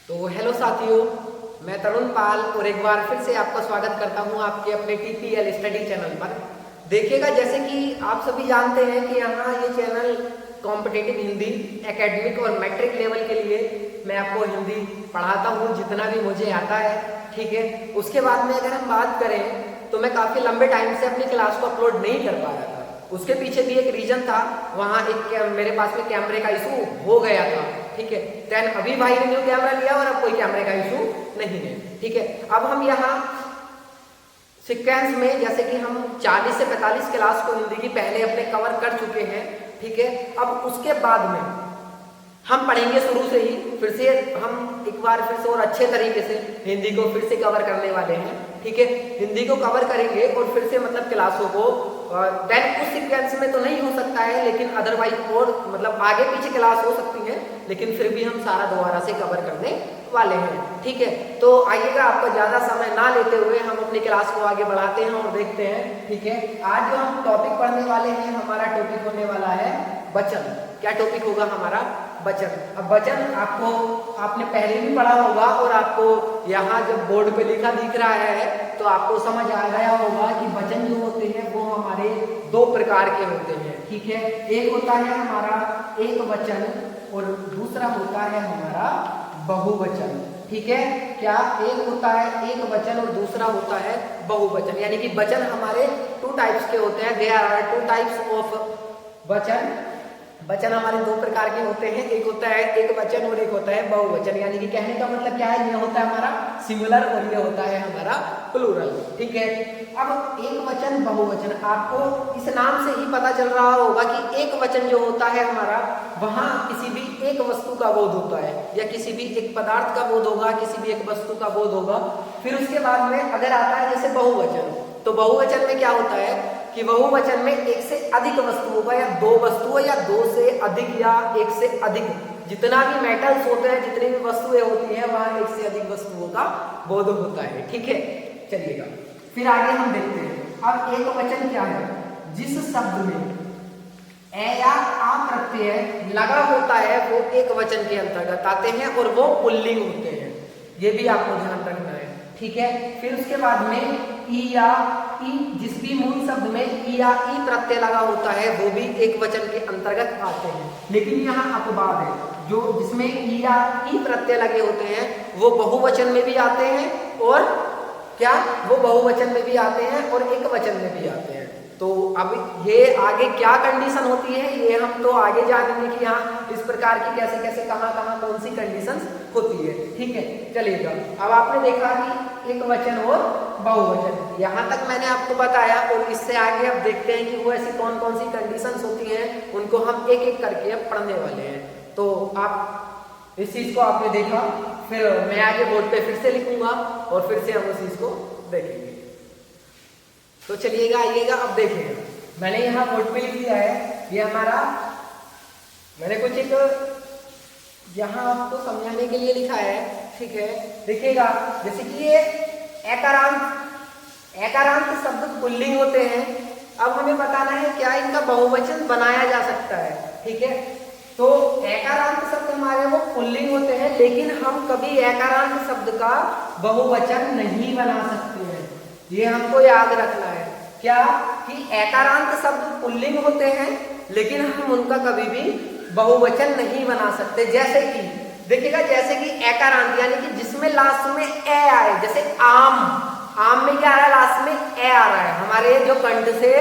तो हेलो साथियों, मैं तरुण पाल और एक बार फिर से आपका स्वागत करता हूं आपके अपने टीपीएल स्टडी चैनल पर। देखिएगा, जैसे कि आप सभी जानते हैं कि यहाँ ये चैनल कॉम्पिटिटिव हिंदी एकेडमिक और मैट्रिक लेवल के लिए मैं आपको हिंदी पढ़ाता हूँ जितना भी मुझे आता है। ठीक है, उसके बाद में अगर हम बात करें तो मैं काफ़ी लंबे टाइम से अपनी क्लास को अपलोड नहीं कर पाया था। उसके पीछे भी एक रीजन था, वहाँ एक मेरे पास में कैमरे का इशू हो गया था। ठीक है, देन अभी भाई ने न्यू कैमरा लिया और अब कोई कैमरे का इशू नहीं है। ठीक है, अब हम यहाँ सीक्वेंस में जैसे कि हम 40 से 45 क्लास को हिंदी की पहले अपने कवर कर चुके हैं। ठीक है, अब उसके बाद में हम पढ़ेंगे शुरू से ही, फिर से हम एक बार फिर से और अच्छे तरीके से हिंदी को फिर से कवर करने वाले हैं। ठीक है, हिंदी को कवर करेंगे और फिर से मतलब क्लासों को देन उस सीक्वेंस में तो नहीं हो सकता है, लेकिन अदरवाइज और मतलब आगे पीछे क्लास हो सकती है, लेकिन फिर भी हम सारा दोबारा से कवर करने वाले हैं। ठीक है, तो आइएगा, आपको ज्यादा समय ना लेते हुए हम अपनी क्लास को आगे बढ़ाते हैं और देखते हैं। ठीक है, आज जो हम टॉपिक पढ़ने वाले हैं, हमारा टॉपिक होने वाला है वचन। क्या टॉपिक होगा हमारा? वचन। अब वचन आपने पहले भी पढ़ा होगा और आपको यहाँ जब बोर्ड पे लिखा दिख रहा है तो आपको समझ आ गया होगा कि वचन जो होते हैं वो हमारे दो प्रकार के होते हैं। ठीक है, एक होता है हमारा एक वचन और दूसरा होता है हमारा बहुवचन। ठीक है, क्या एक होता है एक वचन और दूसरा होता है बहुवचन, यानी कि वचन हमारे टू टाइप्स के होते हैं। There are two types of वचन। वचन हमारे दो प्रकार के होते हैं, एक होता है एक वचन और एक होता है बहुवचन। यानी कि कहने का मतलब क्या है, ये होता है हमारा सिंगुलर और ये होता है हमारा प्लूरल। ठीक है, अब एक वचन बहुवचन, आपको इस नाम से ही पता चल रहा होगा कि एक वचन जो होता है हमारा, वहां किसी भी एक वस्तु का बोध होता है या किसी भी एक पदार्थ का बोध होगा, किसी भी एक वस्तु का बोध होगा। फिर उसके बाद में अगर आता है जैसे बहुवचन, तो बहुवचन में क्या होता है कि बहुवचन में एक से अधिक वस्तु होगा या दो वस्तुओं या दो से अधिक या एक से अधिक, जितना भी मेटल्स होते हैं, जितनी भी वस्तुएं होती हैं, वहां एक से अधिक वस्तुओं का बोध होता है। ठीक है, चलिएगा फिर आगे हम देखते हैं। अब एक वचन क्या है? जिस शब्द में ए या आ प्रत्यय लगा होता है वो एक वचन के अंतर्गत आते हैं और वो पुल्लिंग होते हैं, ये भी आपको ध्यान रखना है। ठीक है, फिर उसके बाद में ई या ई, जिस भी मूल शब्द में ई या ई प्रत्यय लगा होता है वो भी एक वचन के अंतर्गत आते हैं। लेकिन यहाँ अपवाद है, जो जिसमें ई या ई प्रत्यय लगे होते हैं वो बहुवचन में भी आते हैं और क्या वो बहुवचन में भी आते हैं और एक वचन में भी आते हैं। तो अब ये आगे क्या कंडीशन होती है ये हम तो आगे जानेंगे कि यहाँ इस प्रकार की कैसे कैसे कहाँ कहाँ कौन सी कंडीशंस होती है। ठीक है, चलिएगा, अब आपने देखा कि एक वचन और बहुवचन, यहाँ तक मैंने आपको बताया और इससे आगे अब देखते हैं कि वो ऐसी कौन कौन सी कंडीशंस होती हैं, उनको हम एक एक करके अब पढ़ने वाले हैं। तो आप इस चीज को आपने देखा, फिर मैं आगे बोर्ड पे फिर से लिखूंगा और फिर से हम उस चीज को देखेंगे। तो चलिएगा, आइएगा, अब देखिएगा, मैंने यहाँ बोर्ड पे लिख दिया है, ये हमारा मैंने कुछ एक यहाँ आपको समझाने के लिए लिखा है। ठीक है, देखिएगा, जैसे कि ये एकारांत शब्द पुल्लिंग होते हैं। अब हमें बताना है क्या इनका बहुवचन बनाया जा सकता है। ठीक है, तो एकारांत शब्द हमारे वो पुल्लिंग होते हैं, लेकिन हम कभी एकारांत शब्द का बहुवचन नहीं बना सकते हैं, ये हमको याद रखना है। क्या कि एकारांत शब्द पुल्लिंग होते हैं लेकिन हम उनका कभी भी बहुवचन नहीं बना सकते। जैसे कि देखिएगा, जैसे कि एकारांत यानी कि जिसमें लास्ट में ए आए, जैसे आम, आम में क्या आ रहा है? लास्ट में ए आ रहा है। हमारे जो कंठ से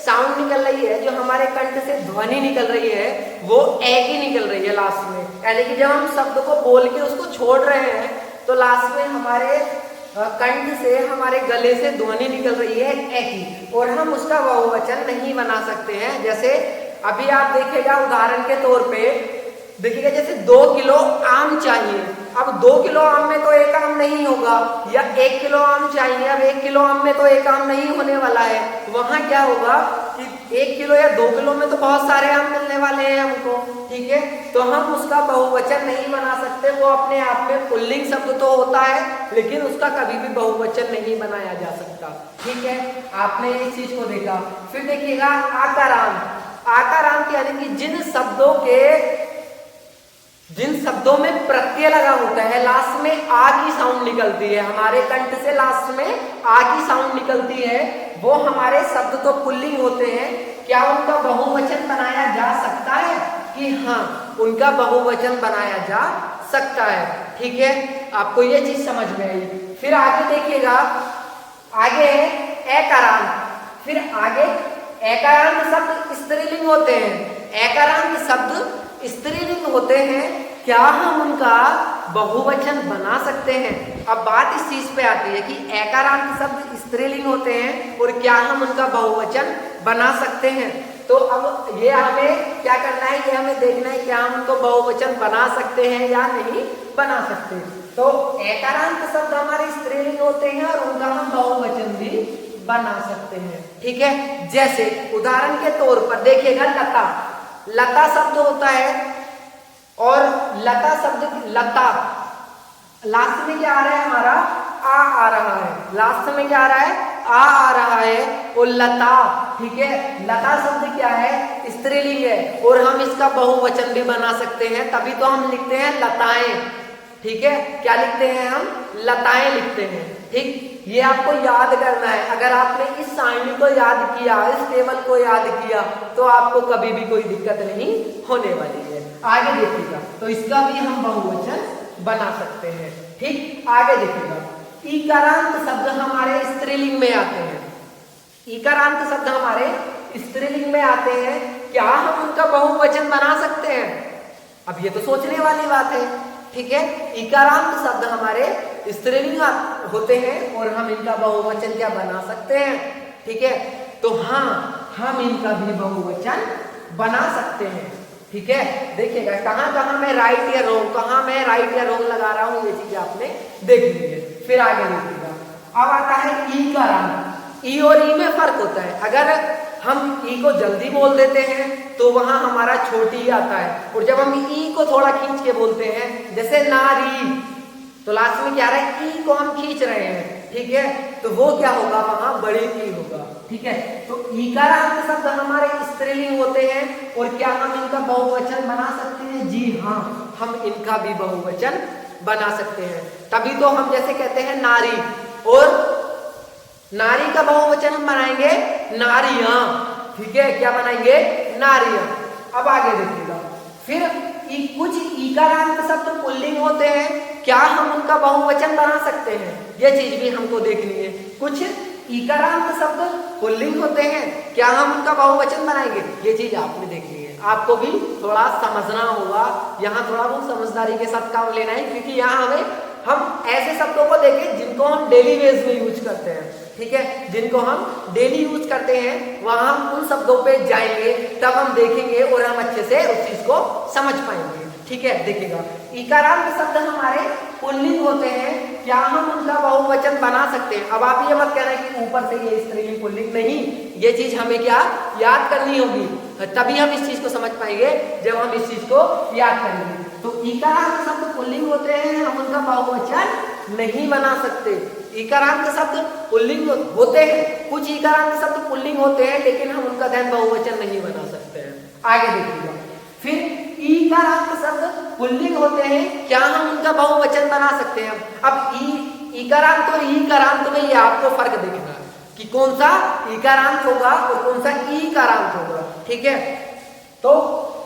साउंड निकल रही है, जो हमारे कंठ से ध्वनि निकल रही है, वो ए की निकल रही है लास्ट में। यानी कि जब हम शब्द को बोल के उसको छोड़ रहे हैं तो लास्ट में हमारे कंठ से, हमारे गले से ध्वनि निकल रही है ए की, और हम उसका बहुवचन नहीं बना सकते हैं। जैसे अभी आप देखिएगा, उदाहरण के तौर पे देखिएगा, जैसे 2 किलो आम चाहिए। अब 2 किलो आम में तो एक आम नहीं होगा, या 1 किलो आम चाहिए, अब 1 किलो आम में तो एक आम नहीं होने वाला है। वहां क्या होगा कि 1 किलो या 2 किलो में तो बहुत सारे आम मिलने वाले हैं हमको। ठीक है, तो हम उसका बहुवचन नहीं बना सकते। वो अपने आप में पुल्लिंग शब्द तो होता है लेकिन उसका कभी भी बहुवचन नहीं बनाया जा सकता। ठीक है, आपने इस चीज को देखा। फिर देखिएगा आकारांत। आकारांत यानी कि जिन शब्दों के जिन शब्दों में प्रत्यय लगा होता है, लास्ट में आ की साउंड निकलती है, हमारे कंठ से लास्ट में आ की साउंड निकलती है, वो हमारे शब्द तो पुल्लिंग होते हैं। क्या उनका बहुवचन बनाया जा सकता है? कि हाँ, उनका बहुवचन बनाया जा सकता है। ठीक है, आपको ये चीज समझ में आई। फिर आगे देखिएगा, आगे है एकारांत। फिर आगे एकारांत शब्द स्त्रीलिंग होते हैं। एकारांत शब्द स्त्रीलिंग होते हैं, क्या हम उनका बहुवचन बना सकते हैं? अब बात इस चीज पे आती है कि एकारांत शब्द स्त्रीलिंग होते हैं और क्या हम उनका बहुवचन बना सकते हैं। तो अब ये हमें क्या करना है, ये हमें देखना है क्या हम उनको बहुवचन बना सकते हैं या नहीं बना सकते। तो एकारांत शब्द हमारे स्त्रीलिंग होते हैं और उनका हम बहुवचन भी बना सकते हैं। ठीक है, जैसे उदाहरण के तौर पर देखिएगा, लता। लता शब्द होता है और लता शब्द, लता लास्ट में क्या आ रहा है हमारा? आ रहा है। लास्ट में क्या आ रहा है? आ रहा है। और लता, ठीक है, लता शब्द क्या है? स्त्रीलिंग है और हम इसका बहुवचन भी बना सकते हैं, तभी तो हम लिखते हैं लताएं। ठीक है, क्या लिखते हैं हम? लताएं लिखते हैं। ठीक, ये आपको याद करना है। अगर आपने इस सारणी को याद किया, इस टेबल को याद किया, तो आपको कभी भी कोई दिक्कत नहीं होने वाली है। आगे देखिएगा, तो इसका भी हम बहुवचन बना सकते हैं। ठीक, आगे देखिएगा, इकारांत शब्द हमारे स्त्रीलिंग में आते हैं। इकारांत शब्द हमारे स्त्रीलिंग में आते हैं, क्या हम उनका बहुवचन बना सकते हैं? अब ये तो सोचने वाली बात है। ठीक है, इकारांत शब्द हमारे स्त्रीलिंग होते हैं और हम इनका बहुवचन क्या बना सकते हैं? ठीक है, तो हाँ, हम इनका भी बहुवचन बना सकते हैं। ठीक है, देखिएगा कहाँ कहाँ मैं राइट या रॉन्ग, कहाँ मैं राइट या रॉन्ग लगा रहा हूँ, ये चीज आपने देख ली है। फिर आगे देखिएगा, अब आता है इकारांत। ई और ई में फर्क होता है। अगर हम ई को जल्दी बोल देते हैं तो वहां हमारा छोटी ही आता है, और जब हम ई को थोड़ा खींच के बोलते हैं, जैसे नारी, तो लास्ट में क्या आ रहा है? ई को हम खींच रहे हैं। ठीक है, तो वो क्या होगा? वहां बड़ी ई होगा। ठीक है, तो इकारांत शब्द हमारे स्त्रीलिंग होते हैं और क्या हम इनका बहुवचन बना सकते हैं? जी हाँ, हम इनका भी बहुवचन बना सकते हैं। तभी तो हम जैसे कहते हैं नारी, और नारी का बहुवचन हम बनाएंगे नारियां। ठीक है, क्या बनाएंगे? नारियां। अब आगे देखिएगा, फिर कुछ इकारांत शब्द पुल्लिंग होते हैं, क्या हम उनका बहुवचन बना सकते हैं? यह चीज भी हमको देखनी है। कुछ इकारांत शब्द पुल्लिंग होते हैं, क्या हम उनका बहुवचन बनाएंगे? ये चीज आपने देखनी है, आपको भी थोड़ा समझना होगा। यहाँ थोड़ा बहुत समझदारी के साथ काम लेना है, क्योंकि यहाँ हमें हम ऐसे शब्दों को देखें जिनको हम डेली बेस में यूज करते हैं। ठीक है, जिनको हम डेली यूज करते हैं, वहां हम उन शब्दों पे जाएंगे, तब हम देखेंगे और हम अच्छे से उस चीज को समझ पाएंगे। ठीक है, देखिएगा, इकारांत शब्द हमारे पुल्लिंग होते हैं, क्या हम उनका बहुवचन बना सकते हैं? अब आप ये मत कहना कि ऊपर से ये स्त्रीलिंग पुल्लिंग, नहीं, ये चीज हमें क्या याद करनी होगी, तभी हम इस चीज को समझ पाएंगे, जब हम इस चीज को याद करेंगे। तो इकारांत शब्द पुल्लिंग होते हैं, हम उनका बहुवचन नहीं बना सकते। इकारांत शब्द पुल्लिंग होते हैं, कुछ इकारांत शब्द पुल्लिंग होते हैं, लेकिन हम उनका ध्यान बहुवचन नहीं बना सकते हैं। आगे देखिएगा, फिर इकारांत शब्द पुल्लिंग होते हैं, क्या हम उनका बहुवचन बना सकते हैं? अब इकारांत और ईकारांत में ये आपको फर्क देखना है कि कौन सा इकारांत होगा और कौन सा ईकारांत होगा। ठीक है, तो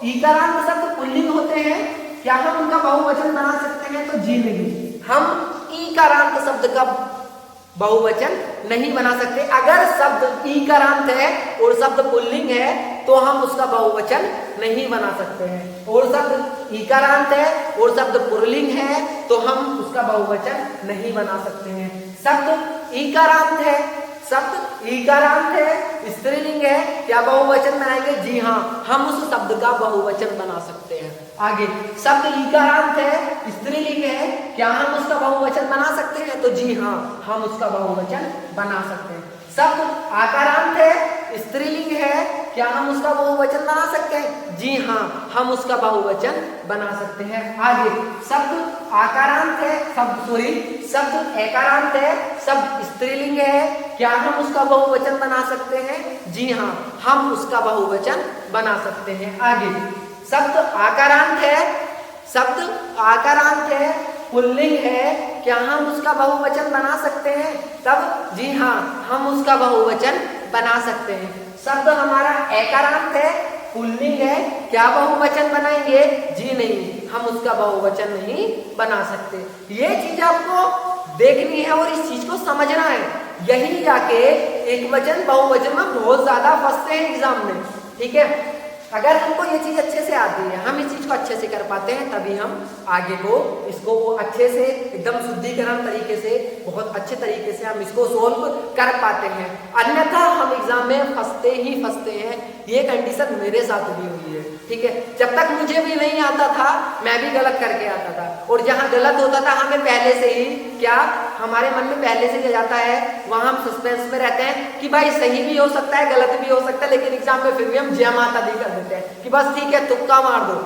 इकारांत शब्द पुल्लिंग होते हैं, क्या हम उनका बहुवचन बना सकते हैं? तो जी नहीं, हम इकारांत शब्द का बहुवचन नहीं बना सकते। अगर शब्द इकारांत है और शब्द पुल्लिंग है तो हम उसका बहुवचन नहीं बना सकते हैं, और शब्द इकारांत है और शब्द पुल्लिंग है तो हम उसका बहुवचन नहीं बना सकते हैं। शब्द इकारांत है, शब्द इकारांत है, स्त्रीलिंग है, क्या बहुवचन बनाएंगे? जी हाँ, हम उस शब्द का बहुवचन बना सकते हैं। आगे, शब्द इकारांत है, स्त्रीलिंग है, क्या हम उसका बहुवचन बना सकते हैं? तो जी हाँ, हम उसका बहुवचन बना सकते हैं। शब्द आकारांत है, स्त्रीलिंग है, क्या हम उसका बहुवचन बना सकते हैं? जी हाँ, हम उसका बहुवचन बना सकते हैं। आगे, शब्द आकारांत है, शब्द एकारांत है, शब्द स्त्रीलिंग है, क्या हम उसका बहुवचन बना सकते हैं? जी हाँ, हम उसका बहुवचन बना सकते हैं। आगे, शब्द आकारांत है, शब्द आकारांत है, पुल्लिंग है, क्या हम उसका बहुवचन बना सकते हैं? तब जी हाँ, हम उसका बहुवचन बना सकते हैं। शब्द हमारा एकारांत है, पुल्लिंग है, क्या बहुवचन बनाएंगे? जी नहीं, हम उसका बहुवचन नहीं बना सकते। ये चीज आपको देखनी है और इस चीज को समझना है। यही जाके एक वचन बहुवचन में बहुत ज्यादा फंसते हैं एग्जाम में। ठीक है, अगर हमको ये चीज अच्छे से आती है, हम इस चीज को अच्छे से कर पाते हैं, तभी हम आगे को इसको अच्छे से एकदम शुद्धिकरण तरीके से, बहुत अच्छे तरीके से हम इसको सोल्व कर पाते हैं। अन्यथा हम एग्जाम में फंसते ही फंसते हैं। ये कंडीशन मेरे साथ भी हुई है। ठीक है, जब तक मुझे भी नहीं आता था, मैं भी गलत करके आता था, और जहां गलत होता था हमें पहले से ही क्या हमारे मन में पहले से जाता है, वहां हम सस्पेंस में रहते हैं कि भाई सही भी हो सकता है, गलत भी हो सकता है, लेकिन एग्जाम में फिर भी हम जय माता दी कर देते हैं कि बस ठीक है, तुक्का मार दो,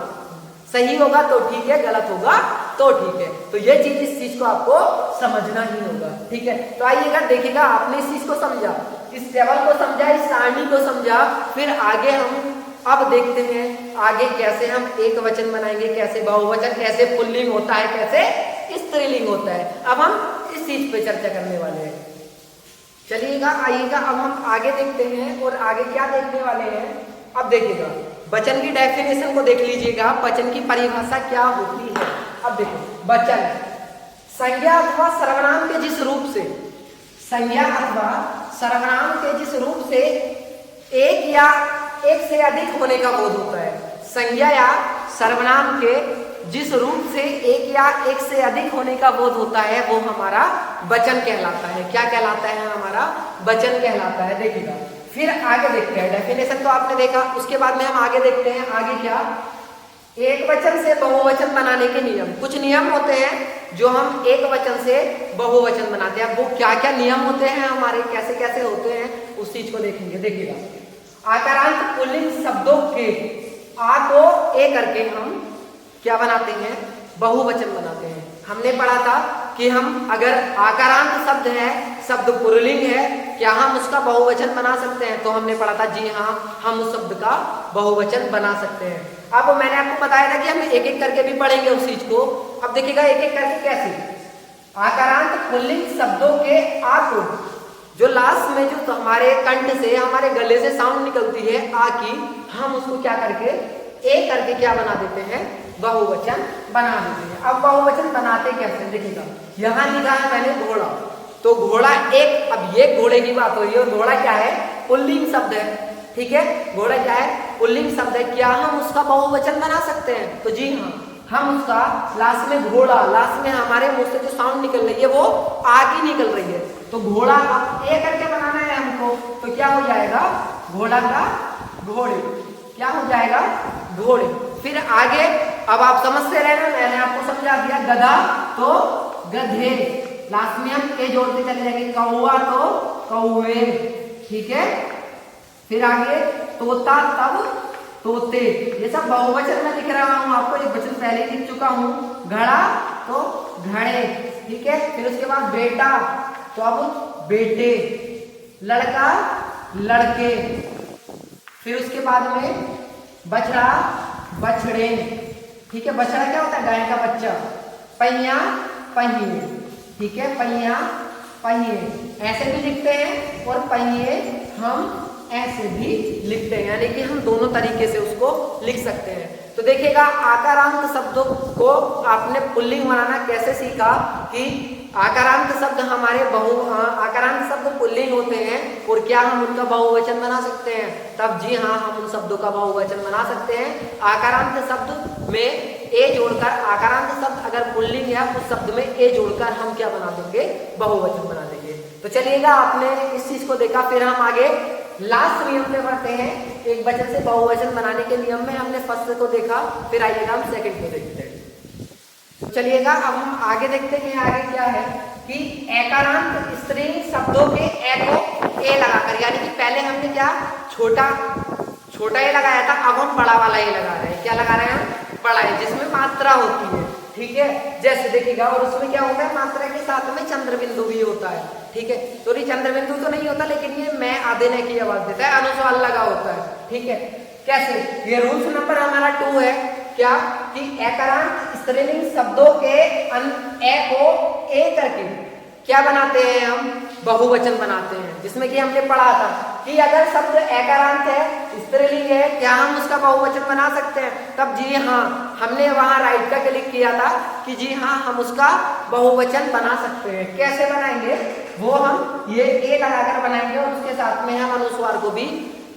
सही होगा तो ठीक है, गलत होगा तो ठीक है। तो ये चीज, इस चीज को आपको समझना ही होगा। ठीक है, तो आइएगा, देखिएगा, आपने इस चीज को समझा, इस टेबल को समझा, इस सारणी को समझा, फिर आगे हम अब देखते हैं आगे कैसे हम एक वचन बनाएंगे, कैसे बहुवचन, कैसे पुल्लिंग होता है, कैसे स्त्रीलिंग होता है। अब हम इस चीज पे चर्चा करने वाले हैं। चलिएगा, आइएगा, अब हम आगे देखते हैं, और आगे क्या देखने वाले हैं। अब देखिएगा, वचन की डेफिनेशन को देख लीजिएगा, वचन की परिभाषा क्या होती है। अब देखो, वचन संज्ञा अथवा सर्वनाम के जिस रूप से, संज्ञा अथवा सर्वनाम के जिस रूप से एक या एक से अधिक होने का बोध होता है। संज्ञा या सर्वनाम के जिस रूप से एक या एक से अधिक होने का बोध होता है, वो हमारा वचन कहलाता है। क्या कहलाता है? हमारा वचन कहलाता है। देखिएगा, फिर आगे देखते हैं। डेफिनेशन तो आपने देखा, उसके बाद में हम आगे देखते हैं आगे क्या, एक वचन से बहुवचन बनाने के नियम। कुछ नियम होते हैं जो हम एक वचन से बहुवचन बनाते हैं। वो क्या क्या नियम होते हैं हमारे, कैसे कैसे होते हैं, उस चीज को देखेंगे। देखिएगा, आकारांत पुल्लिंग शब्दों के आ को ए करके हम क्या बनाते हैं? बहुवचन बनाते हैं। हमने पढ़ा था कि हम अगर आकारांत शब्द है, शब्द पुल्लिंग है, क्या हम उसका बहुवचन बना सकते हैं? तो हमने पढ़ा था जी हाँ, हम उस शब्द का बहुवचन बना सकते हैं। अब मैंने आपको बताया था कि हम एक एक करके भी पढ़ेंगे उस चीज को। अब देखिएगा एक एक करके कैसे। आकारांत पुल्लिंग शब्दों के आ को, जो लास्ट में जो हमारे कंठ से, हमारे गले से साउंड निकलती है आ की, हम उसको क्या करके ए करके क्या बना देते हैं? बहुवचन बना देते हैं। अब बहुवचन बनाते कैसे? देखिएगा, यहाँ लिखा है मैंने घोड़ा, तो घोड़ा एक, अब ये घोड़े की बात हो रही है, घोड़ा क्या है? पुल्लिंग शब्द है। ठीक है, घोड़ा क्या है? पुल्लिंग शब्द है। क्या हम उसका बहुवचन बना सकते हैं? तो जी हाँ, हम उसका लास्ट में घोड़ा, लास्ट में हमारे मुंह से जो साउंड निकल रही है वो आ की निकल रही है, तो घोड़ा अब ए करके बनाना है हमको, तो क्या हो जाएगा? घोड़ा का घोड़े। क्या हो जाएगा? घोड़े। फिर आगे, अब आप समझते रहना, मैंने आपको समझा दिया। गधा तो गधे, लास्ट में हम ए जोड़ते चले जाएंगे। कौवा तो कौवे। ठीक है, फिर आगे तोता तब तोते। ये सब बहुवचन में लिख रहा हूं आपको, एक वचन पहले लिख चुका हूं। घड़ा तो घड़े। ठीक है, फिर उसके बाद बेटा तो अब बेटे, लड़का लड़के, फिर उसके बाद में बछड़ा बछड़े। ठीक है, बछड़ा क्या होता है? गाय का बच्चा। पहिया पहिए। ठीक है, पहिया पहिए ऐसे भी लिखते हैं, और पहिए हम ऐसे भी लिखते हैं, यानी कि हम दोनों तरीके से उसको लिख सकते हैं। तो देखिएगा, आकारांत शब्दों को आपने पुल्लिंग बनाना कैसे सीखा कि आकारांत शब्द हमारे आकारांत शब्द पुल्लिंग होते हैं, और क्या हम उनका बहुवचन बना सकते हैं? तब जी हाँ, हम उन शब्दों का बहुवचन बना सकते हैं। आकारांत शब्द में ए जोड़कर, आकारांत शब्द अगर पुल्लिंग है, उस शब्द में ए जोड़कर हम क्या बना देंगे? बहुवचन बना देंगे। तो चलिएगा, आपने इस चीज को देखा। फिर हम आगे लास्ट नियम पे बढ़ते हैं। एक वचन से बहुवचन बनाने के नियम में हमने फर्स्ट को देखा, फिर आइएगा हम सेकंड को देखते हैं। तो चलिएगा, अब हम आगे देखते हैं। आगे क्या है कि एकारांत स्त्रीलिंग शब्दों के ए को ए लगाकर, यानी कि पहले हमने क्या छोटा ए लगाया था, अब हम बड़ा वाला ए लगा रहे हैं। क्या लगा रहे हैं? बड़ा ए, जिसमें मात्रा होती है। ठीक है, जैसे देखिएगा, और उसमें क्या होता है? मात्रा के साथ में चंद्र बिंदु भी होता है। ठीक है, तो ये चंद्र बिंदु तो नहीं होता, लेकिन ये मैं आधे ने की आवाज देता है, अनुस्वार लगा होता है। ठीक है, कैसे? ये रूल्स नंबर हमारा 2 है। क्या? कि एकारांत स्त्रीलिंग शब्दों के ए को ए करके क्या बनाते हैं हम, बहुवचन बनाते हैं। जिसमें कि हमने पढ़ा था कि अगर शब्द एकारांत है, स्त्रीलिंग है, क्या हम उसका बहुवचन बना सकते हैं? तब जी हाँ, हमने वहां राइट का क्लिक किया था कि जी हाँ हम उसका बहुवचन बना सकते हैं। कैसे बनाएंगे वो हम ये ए लगाकर बनाएंगे और उसके साथ में हम अनुस्वार को भी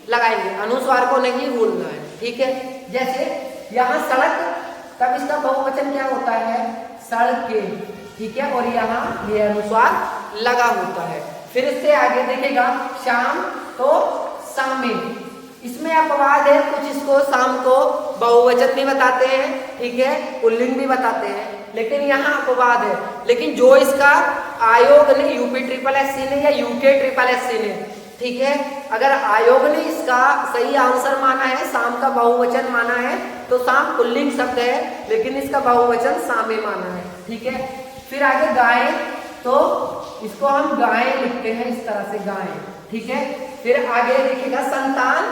लगाएंगे। अनुस्वार को नहीं भूलना है, ठीक है। जैसे यहाँ सड़क, तब इसका बहुवचन क्या होता है, सड़कें, ठीक है। और यहाँ ये अनुस्वार लगा होता है। फिर इससे आगे देखेगा शाम तो शामे, इसमें अपवाद है, कुछ इसको शाम को बहुवचन भी बताते हैं, ठीक है, पुल्लिंग भी बताते हैं, लेकिन यहाँ अपवाद है। लेकिन जो इसका आयोग ने UPSSC ने या UKSSC ने, ठीक है, अगर आयोग ने इसका सही आंसर माना है, शाम का बहुवचन माना है, तो शाम पुल्लिंग शब्द है, लेकिन इसका बहुवचन शामे माना है, ठीक है। फिर आगे गाय, तो इसको हम गाय लिखते हैं इस तरह से, गाय, ठीक है। फिर आगे देखिएगा संतान,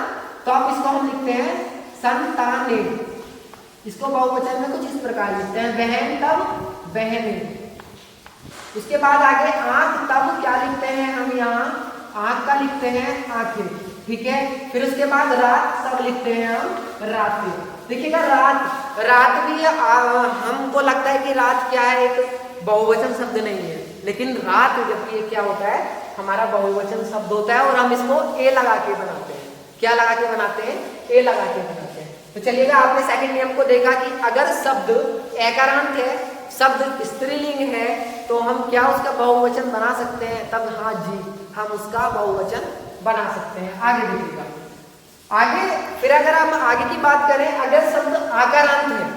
तो अब इसको हम लिखते हैं संताने, इसको बहुवचन में कुछ इस प्रकार लिखते हैं, बहन तब बहने। उसके बाद आगे आंख, तब क्या लिखते हैं हम यहाँ, आंख का लिखते हैं आंखें, ठीक है। फिर उसके बाद रात, तब लिखते हैं हम रातें। देखिएगा रात, रात भी हमको लगता है कि रात क्या है, एक बहुवचन शब्द नहीं है, लेकिन रात जबकि ये क्या होता है, हमारा बहुवचन शब्द होता है और हम इसको ए लगा के बनाते हैं। क्या लगा के बनाते हैं, ए लगा के बनाते हैं। तो चलिएगा, आपने सेकंड नियम को देखा कि अगर शब्द एकारांत है, शब्द स्त्रीलिंग है, तो हम क्या उसका बहुवचन बना सकते हैं? तब हाँ जी, हम उसका बहुवचन बना सकते हैं। आगे देखिएगा, आगे फिर अगर हम आगे की बात करें, अगर शब्द आकारांत है,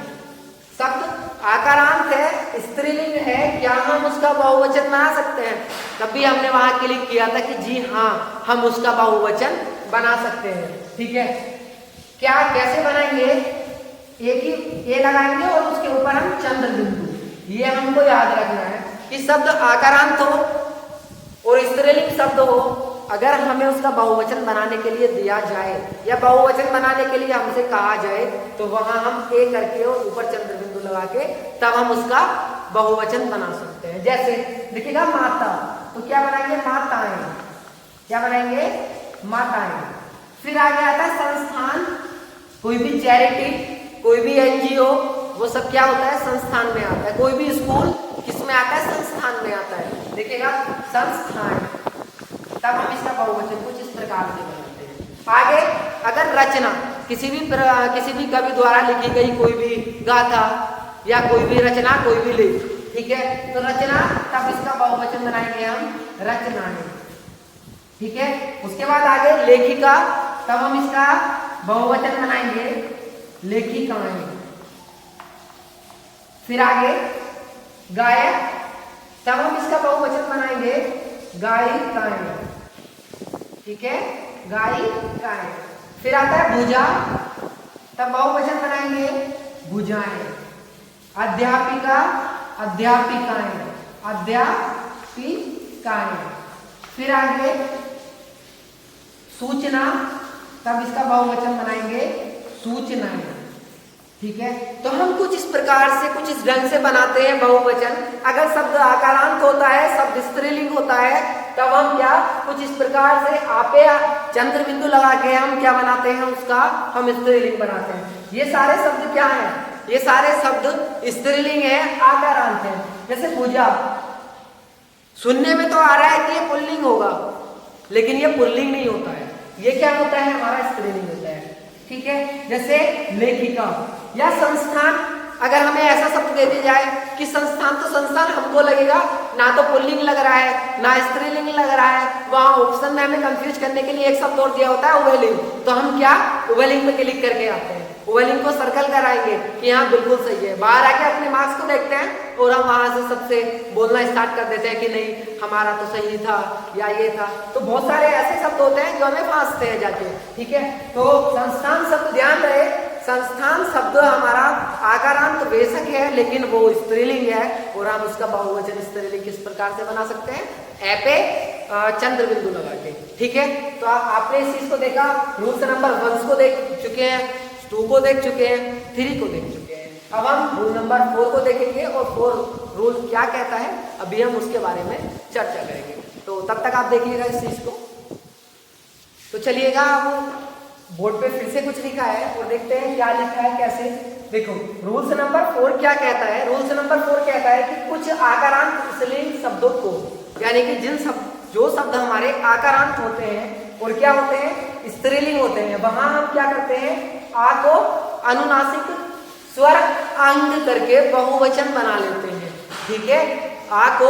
शब्द आकारांत है, स्त्रीलिंग है, क्या हम उसका बहुवचन बना सकते हैं? तब भी हमने वहां क्लिक किया था कि जी हाँ हम उसका बहुवचन बना सकते हैं, ठीक है। क्या, कैसे बनाएंगे? एक ही ए लगाएंगे और उसके ऊपर हम चंद्र बिंदु, ये हमको याद रखना है कि शब्द आकारांत हो और स्त्रीलिंग शब्द हो, अगर हमें उसका बहुवचन बनाने के लिए दिया जाए या बहुवचन बनाने के लिए हमसे कहा जाए, तो वहां हम ए करके और ऊपर चंद्र बिंदु लगा के तब हम उसका बहुवचन बना सकते हैं। जैसे देखिएगा माता, तो क्या बनाएंगे, माताएं, क्या बनाएंगे, माताएं। फिर आगे आता है संस्थान, कोई भी चैरिटी, कोई भी NGO, वो सब क्या होता है, संस्थान में आता है। कोई भी स्कूल किस में आता है, संस्थान में आता है। देखिएगा संस्थान, तब हम इसका बहुवचन कुछ इस प्रकार से बनाते हैं। आगे अगर रचना, किसी भी कवि द्वारा लिखी गई कोई भी गाथा या कोई भी रचना, कोई भी लेख, ठीक है, तो रचना, तब इसका बहुवचन बनाएंगे हम रचनाएं, ठीक है। उसके बाद आगे लेखिका, तब हम इसका बहुवचन बनाएंगे लेखिकाएं। फिर आगे गायक, तब हम इसका बहुवचन बनाएंगे गायिकाएं, ठीक है, गायिकाएं। फिर आता है भुजा, तब बहुवचन बनाएंगे भुजाएं। अध्यापिका, अध्यापिकाएं, अध्यापिकाएं। फिर आगे सूचना, तब इसका बहुवचन बनाएंगे सूचनाएं, ठीक है। तो हम कुछ इस प्रकार से, कुछ इस ढंग से बनाते हैं बहुवचन। अगर शब्द आकारांत होता है, शब्द स्त्रीलिंग होता है, तब हम क्या कुछ इस प्रकार से आपे चंद्र बिंदु लगा के हम क्या बनाते हैं, उसका हम स्त्रीलिंग बनाते हैं। ये सारे शब्द क्या हैं, ये सारे शब्द स्त्रीलिंग है, आकारांत है। जैसे भुजा, सुनने में तो आ रहा है कि ये पुल्लिंग होगा, लेकिन ये पुल्लिंग नहीं होता है, ये क्या होता है, हमारा स्त्रीलिंग होता है, ठीक है। जैसे लेखिका या संस्थान, अगर हमें ऐसा शब्द दे दिया जाए कि संस्थान, तो संस्थान हमको लगेगा ना तो पुल्लिंग लग रहा है ना स्त्रीलिंग लग रहा है। वहां ऑप्शन में हमें कंफ्यूज करने के लिए एक शब्द और दिया होता है उभयलिंग, तो हम क्या उभयलिंग पे क्लिक करके आते हैं, उभयलिंग को सर्कल कराएंगे कि हाँ बिल्कुल सही है। बाहर आके अपने मार्क्स को देखते हैं और हम वहां से सबसे बोलना स्टार्ट कर देते हैं कि नहीं हमारा तो सही था या ये था। तो बहुत सारे ऐसे शब्द होते हैं जो हमें फांसते हैं जाके, ठीक है। तो संस्थान शब्द ध्यान रहे, संस्थान शब्द हमारा आकारांत बेशक है, लेकिन वो स्त्रीलिंग है और हम उसका बहुवचन स्त्रीलिंग किस प्रकार से बना सकते हैं, ए पे चंद्र बिंदु लगा के, ठीक है। तो आपने इस चीज को देखा, रूल्स नंबर 1 को देख चुके हैं, 2 को देख चुके हैं, 3 को देख चुके हैं। अब हम रूल नंबर 4 को देखेंगे और 4 रूल क्या कहता है अभी हम उसके बारे में चर्चा करेंगे। तो तब तक आप देखिएगा इस चीज को। तो चलिएगा, अब बोर्ड पे फिर से कुछ लिखा है और देखते हैं क्या लिखा है कैसे। देखो रूल्स नंबर 4 क्या कहता है। रूल्स नंबर 4 कहता है कि कुछ आकारांत स्त्रीलिंग शब्दों को, यानी कि जो शब्द हमारे आकारांत होते हैं और क्या होते हैं स्त्रीलिंग होते हैं, वहां हम क्या करते हैं आ को अनुनासिक स्वर अंग करके बहुवचन बना लेते हैं। ठीक है, आ को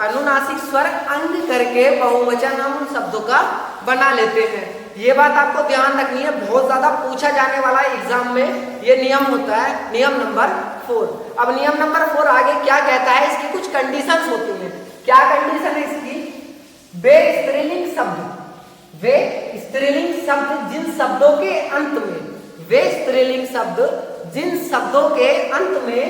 अनुनासिक स्वर अंग करके बहुवचन हम उन शब्दों का बना लेते हैं। ये बात आपको ध्यान रखनी है, बहुत ज्यादा पूछा जाने वाला एग्जाम में ये नियम होता है, नियम नंबर 4। अब नियम नंबर 4 आगे क्या कहता है, इसकी कुछ कंडीशंस होती हैं। क्या कंडीशन है इसकी? वे स्त्रीलिंग शब्द जिन शब्दों के अंत में, वे स्त्रीलिंग शब्द जिन शब्दों के अंत में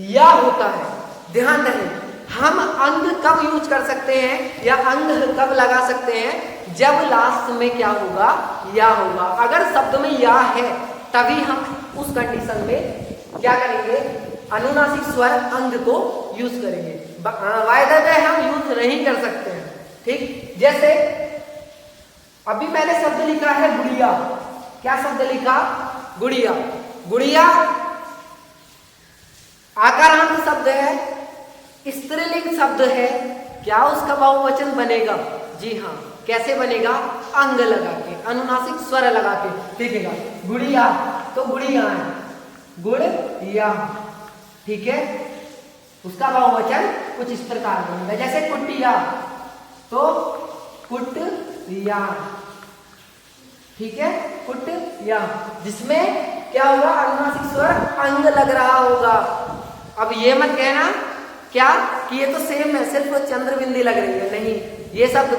या होता है। ध्यान रहे, हम अंग कब यूज कर सकते हैं या अंग कब लगा सकते हैं, जब लास्ट में क्या होगा या होगा। अगर शब्द में या है तभी हम उस कंडीशन में क्या करेंगे, अनुनासिक स्वर अंग को यूज करेंगे। वायदा है हम यूज नहीं कर सकते हैं। ठीक, जैसे अभी मैंने शब्द लिखा है गुड़िया। क्या शब्द लिखा? गुड़िया। गुड़िया आकारांत शब्द है, स्त्रीलिंग शब्द है। क्या उसका बहुवचन बनेगा? जी हाँ। कैसे बनेगा? अंग लगा के, अनुनासिक स्वर लगा के लिखेगा। गुड़िया तो गुड़िया है, गुड़िया। ठीक है, उसका बहुवचन कुछ इस प्रकार बनेगा। जैसे कुटिया तो कुटिया। ठीक है, कुटिया, जिसमें क्या होगा, अनुनासिक स्वर अंग लग रहा होगा। अब ये मत कहना क्या कि ये तो सेम है, सिर्फ चंद्र बिंदी लग रही है। नहीं, ये शब्द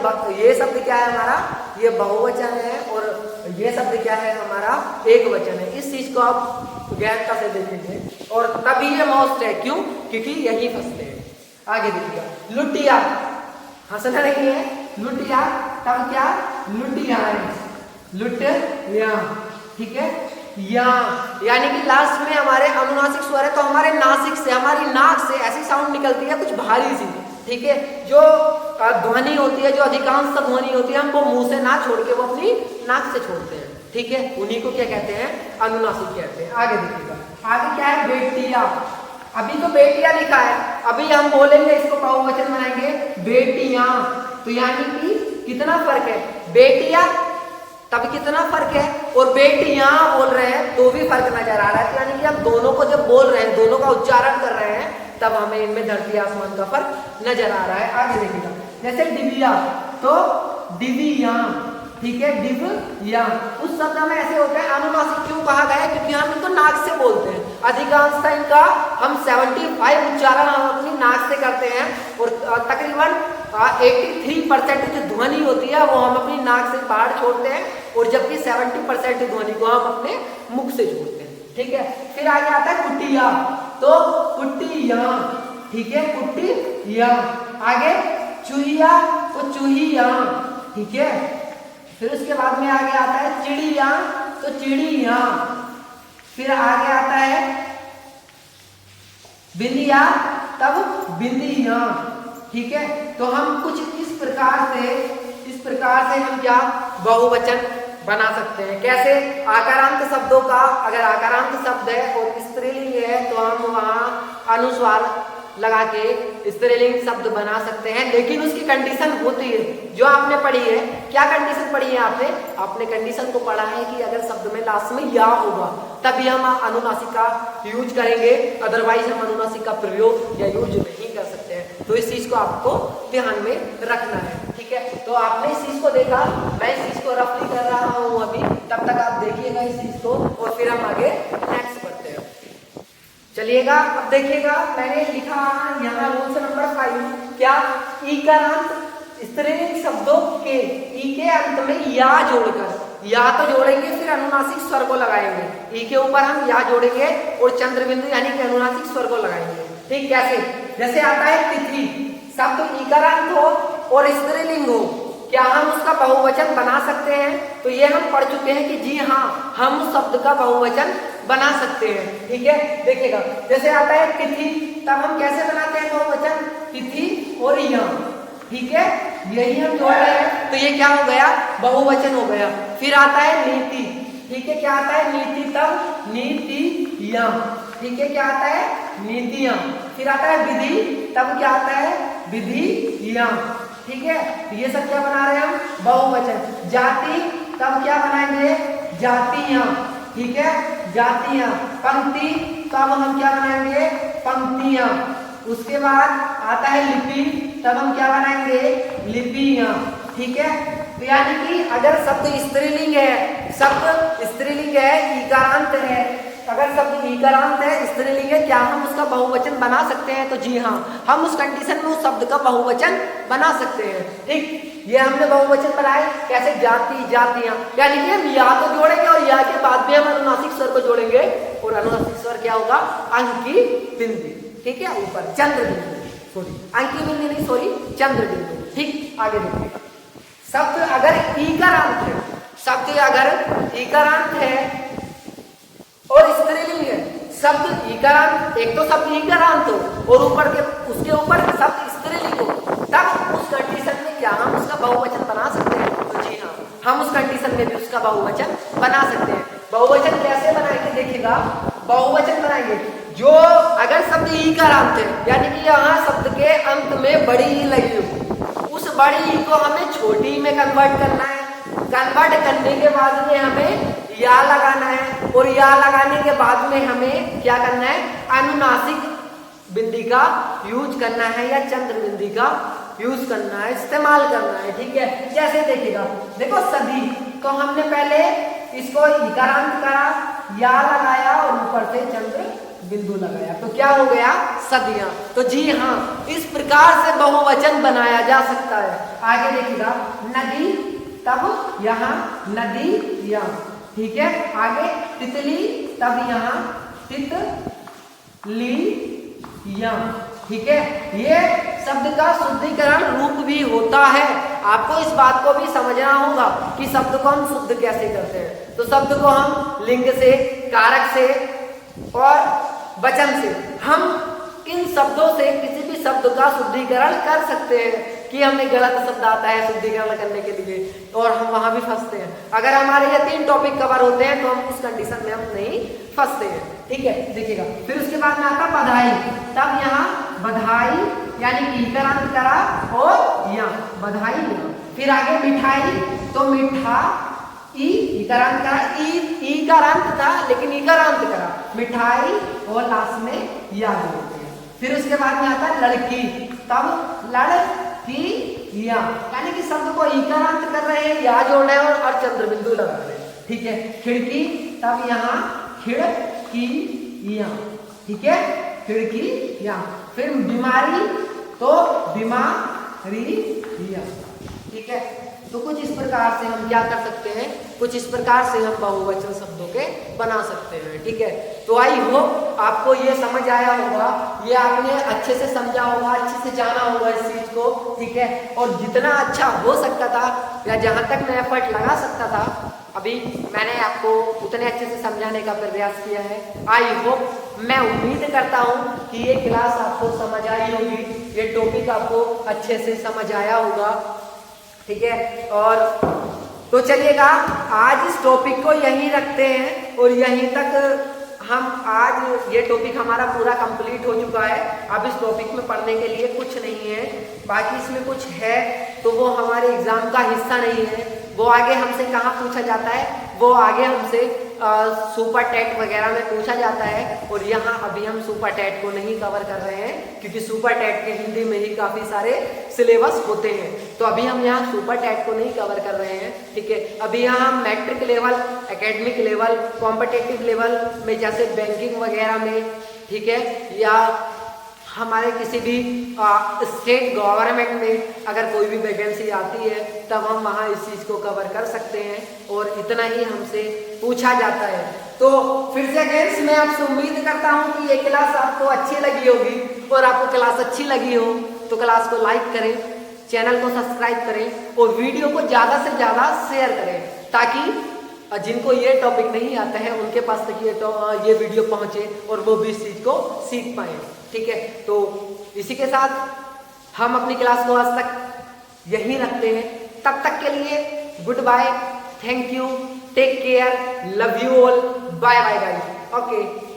क्या है हमारा, ये बहुवचन है और ये शब्द क्या है हमारा एक वचन है। इस चीज को आप गहनता से देखेंगे और तभी ये मोस्ट है। क्यों? क्योंकि यही फंसते हैं। आगे देखिएगा, लुटिया। हंसना नहीं है, लुटिया तब क्या, लुटिया है, लुटिया। ठीक है, या यानी कि लास्ट में हमारे अनुनासिक स्वर है तो हमारे नासिक से, हमारी नाक से ऐसी साउंड निकलती है कुछ भारी सी। ठीक है, जो ध्वनि होती है, जो अधिकांश ध्वनि होती है, हम वो मुंह से ना छोड़ के वो अपनी नाक से छोड़ते हैं। ठीक है, उन्हीं को क्या कहते हैं, अनुनासिक कहते हैं। आगे देखिएगा, आगे क्या है, बेटिया। अभी तो बेटिया लिखा है, अभी हम बोलेंगे इसको बहुवचन बनाएंगे बेटियां। तो यानी कि कितना फर्क है, बेटिया तब कितना फर्क है और बेटियां बोल रहे हैं तो भी फर्क नजर आ रहा है। यानी कि हम दोनों को जब बोल रहे हैं, दोनों का उच्चारण कर रहे हैं, तब हमें इनमें धरती आसमान का फर्क नजर आ रहा है। आगे देखिएगा, जैसे डिबिया तो डिबिया। ठीक है, डिबिया उस शब्द में ऐसे होते हैं। अनुनासिक क्यों कहा गया है? क्योंकि हम इनको नाक से बोलते हैं। अधिकांशतः इनका हम 75 उच्चारण हम अपनी नाक से करते हैं और तकरीबन 83% जो ध्वनि होती है वो हम अपनी नाक से बाहर छोड़ते हैं और जबकि 70% ध्वनि को हम अपने मुख से छोड़ते हैं। ठीक है, फिर आगे आता है कुटिया तो कुटिया। ठीक है, कुटिया। आगे चूहिया तो चूहिया। ठीक है, फिर उसके बाद में आगे आता है चिड़िया तो चिड़िया। फिर आगे आता है बिंदिया तब बिंदिया। ठीक है, तो हम कुछ इस प्रकार से हम क्या बहुवचन बना सकते हैं। कैसे? आकारांत शब्दों का, अगर आकारांत शब्द है और स्त्रीलिंग है तो हम वहां अनुस्वार लगा के स्त्रीलिंग शब्द बना सकते हैं। लेकिन उसकी कंडीशन होती है जो आपने पढ़ी है। क्या कंडीशन पढ़ी है आपने? आपने कंडीशन को पढ़ा है कि अगर शब्द में लास्ट में या होगा तभी हम अनुनासिक का यूज करेंगे, अदरवाइज हम अनुनासिक का प्रयोग या यूज नहीं कर सकते हैं। तो इस चीज को आपको ध्यान में रखना है। ठीक है, तो आपने इस चीज को देखा, मैं इस चीज को रफली कर रहा हूं अभी, तब तक आप देखिएगा इस चीज को और फिर हम आगे नेक्स्ट बढ़ते हैं। चलिएगा, अब देखिएगा मैंने लिखा यहाँ रूल्स नंबर 5 क्या, ईकारांत स्त्रीलिंग शब्दों के ई के अंत में या जोड़कर, या तो जोड़ेंगे फिर अनुनासिक स्वर को लगाएंगे। ई के ऊपर हम या जोड़ेंगे और चंद्र बिंदु यानी कि अनुनासिक स्वर को लगाएंगे। ठीक, कैसे? जैसे आता है तिथि, शब्द ईकारांत हो और स्त्रीलिंग हो, क्या हम उसका बहुवचन बना सकते हैं? तो ये हम पढ़ चुके हैं कि जी हाँ, हम उस शब्द का बहुवचन बना सकते हैं। ठीक है, देखिएगा जैसे आता है तिथि, तब हम कैसे बनाते हैं बहुवचन, तिथि और यम। ठीक है, यही हम जोड़ रहे हैं तो ये क्या हो गया, बहुवचन हो गया। फिर आता है नीति। ठीक है, क्या आता है, नीति, तब नीतियां। ठीक है, क्या आता है, नीतियां। फिर आता है विधि, तब क्या आता है, विधियां। ठीक है, तो ये सब क्या बना रहे हैं हम, बहुवचन। जाति, तब क्या बनाएंगे, जातियां। ठीक है, जातियां। पंक्ति, तब हम क्या बनाएंगे, पंक्तियां। उसके बाद आता है लिपि, तब हम क्या बनाएंगे, लिपियां। ठीक है, तो यानी कि अगर शब्द स्त्रीलिंग है, शब्द स्त्रीलिंग है, ईकारांत है, अगर शब्द ईकारांत है, स्त्रीलिंग है, क्या हम उसका बहुवचन बना सकते हैं, तो जी हाँ, हम उस कंडीशन में उस शब्द का बहुवचन बना सकते हैं। ठीक, ये हमने बहुवचन बनाए कैसे, जाति, जातियां, यानी कि हम या तो जोड़ेंगे और या के बाद भी हम अनुनासिक स्वर को जोड़ेंगे, और अनुनासिक स्वर क्या होगा, अंकी बिंदु। ठीक है, ऊपर चंद्र बिंदु, सॉरी अंकी बिंदु नहीं, सॉरी चंद्र बिंदु। ठीक, आगे देखिए, शब्द अगर ईकारांत है, शब्द अगर ईकारांत है और स्त्रीलिंग है, शब्द ईकारांत, एक तो शब्द ईकारांत हो और ऊपर के उसके ऊपर शब्द स्त्रीलिंग हो, तब उस कंडीशन में क्या हम उसका बहुवचन बना सकते हैं, तो जी हाँ, हम उस कंडीशन में भी उसका बहुवचन बना सकते हैं। बहुवचन कैसे बनाएंगे, देखिएगा, बहुवचन बनाएंगे जो अगर शब्द ईकारांत है, यानी कि यहाँ शब्द के अंत में बड़ी ई लगी हो, उस बड़ी ई को हमें छोटी में कन्वर्ट करना है। कन्वर्ट करने के बाद में हमें या लगाना है, और या लगाने के बाद में हमें क्या करना है, अनुनासिक बिंदी का यूज करना है या चंद्र बिंदी का यूज करना है, इस्तेमाल करना है। ठीक है, जैसे देखिएगा, देखो सदी, तो हमने पहले इसको इकारांत करा, या लगाया और ऊपर से चंद्र बिंदु लगाया, तो क्या हो गया, सदियां। तो जी हाँ, इस प्रकार से बहुवचन बनाया जा सकता है। आगे देखिएगा, नदी, तब यहाँ नदी या। ठीक है, आगे तितली, तब यहाँ तितली या। ठीक है, ये शब्द का शुद्धिकरण रूप भी होता है। आपको इस बात को भी समझना होगा कि शब्द को हम शुद्ध कैसे करते हैं। तो शब्द को हम लिंग से, कारक से और वचन से, हम इन शब्दों से किसी भी शब्द का शुद्धिकरण कर सकते हैं कि हमें गलत शब्द आता है शुद्धिकरण करने के लिए, और हम वहां भी फंसते हैं। अगर हमारे ये 3 टॉपिक कवर होते हैं तो हम उस कंडीशन में हम नहीं फंसते हैं। ठीक है, देखिएगा, फिर उसके बाद में आता बधाई, तब यहाँ बधाई, यानी कि इकारांत करा और या बधाई या। फिर आगे मिठाई, तो मिठा, इकारांत करा, इकारांत था लेकिन इकारांत करा, मिठाई, और लास्ट में या जोड़ते हैं। फिर उसके बाद में आता है लड़की, तब लड़की या, यानी कि शब्द को इकारांत कर रहे हैं, या जोड़ रहे हैं और चंद्र बिंदु लगा रहे हैं। ठीक है, खिड़की, तब यहाँ खिड़की या। ठीक है, खिड़की या। फिर बीमारी, तो बीमारी या। ठीक है, तो कुछ इस प्रकार से हम क्या कर सकते हैं, कुछ इस प्रकार से हम बहुवचन शब्दों के बना सकते हैं। ठीक है, तो आई होप आपको ये समझ आया होगा, ये आपने अच्छे से समझा होगा, अच्छे से जाना होगा इस चीज को। ठीक है, और जितना अच्छा हो सकता था या जहां तक मैं एफर्ट लगा सकता था अभी मैंने आपको उतने अच्छे से समझाने का प्रयास किया है। आई होप, मैं उम्मीद करता हूँ कि ये क्लास आपको समझ आई होगी, ये टॉपिक आपको अच्छे से समझ आया होगा। ठीक है, और तो चलिएगा, आज इस टॉपिक को यहीं रखते हैं और यहीं तक हम आज ये टॉपिक हमारा पूरा कंप्लीट हो चुका है। अब इस टॉपिक में पढ़ने के लिए कुछ नहीं है, बाकी इसमें कुछ है तो वो हमारे एग्जाम का हिस्सा नहीं है। वो आगे हमसे कहाँ पूछा जाता है, वो आगे हमसे सुपर टेट वगैरह में पूछा जाता है, और यहाँ अभी हम सुपर टेट को नहीं कवर कर रहे हैं क्योंकि सुपर टेट के हिंदी में ही काफ़ी सारे सिलेबस होते हैं, तो अभी हम यहाँ सुपर टेट को नहीं कवर कर रहे हैं। ठीक है, अभी यहाँ हम matric level, academic level, competitive level में जैसे बैंकिंग वगैरह में, ठीक है, या हमारे किसी भी स्टेट गवर्नमेंट में अगर कोई भी वैकेंसी आती है तब हम वहाँ इस चीज़ को कवर कर सकते हैं, और इतना ही हमसे पूछा जाता है। तो फिर से फ्रेंड्स, मैं आपसे उम्मीद करता हूँ कि ये क्लास आपको अच्छी लगी होगी, और आपको क्लास अच्छी लगी हो तो क्लास को लाइक करें, चैनल को सब्सक्राइब करें और वीडियो को ज़्यादा से ज़्यादा शेयर करें, ताकि और जिनको ये टॉपिक नहीं आता है उनके पास तक ये वीडियो पहुंचे और वो भी इस चीज को सीख पाए। ठीक है, तो इसी के साथ हम अपनी क्लास को आज तक यहीं रखते हैं। तब तक के लिए good bye, thank you, take care, love you all, bye bye guys. Okay.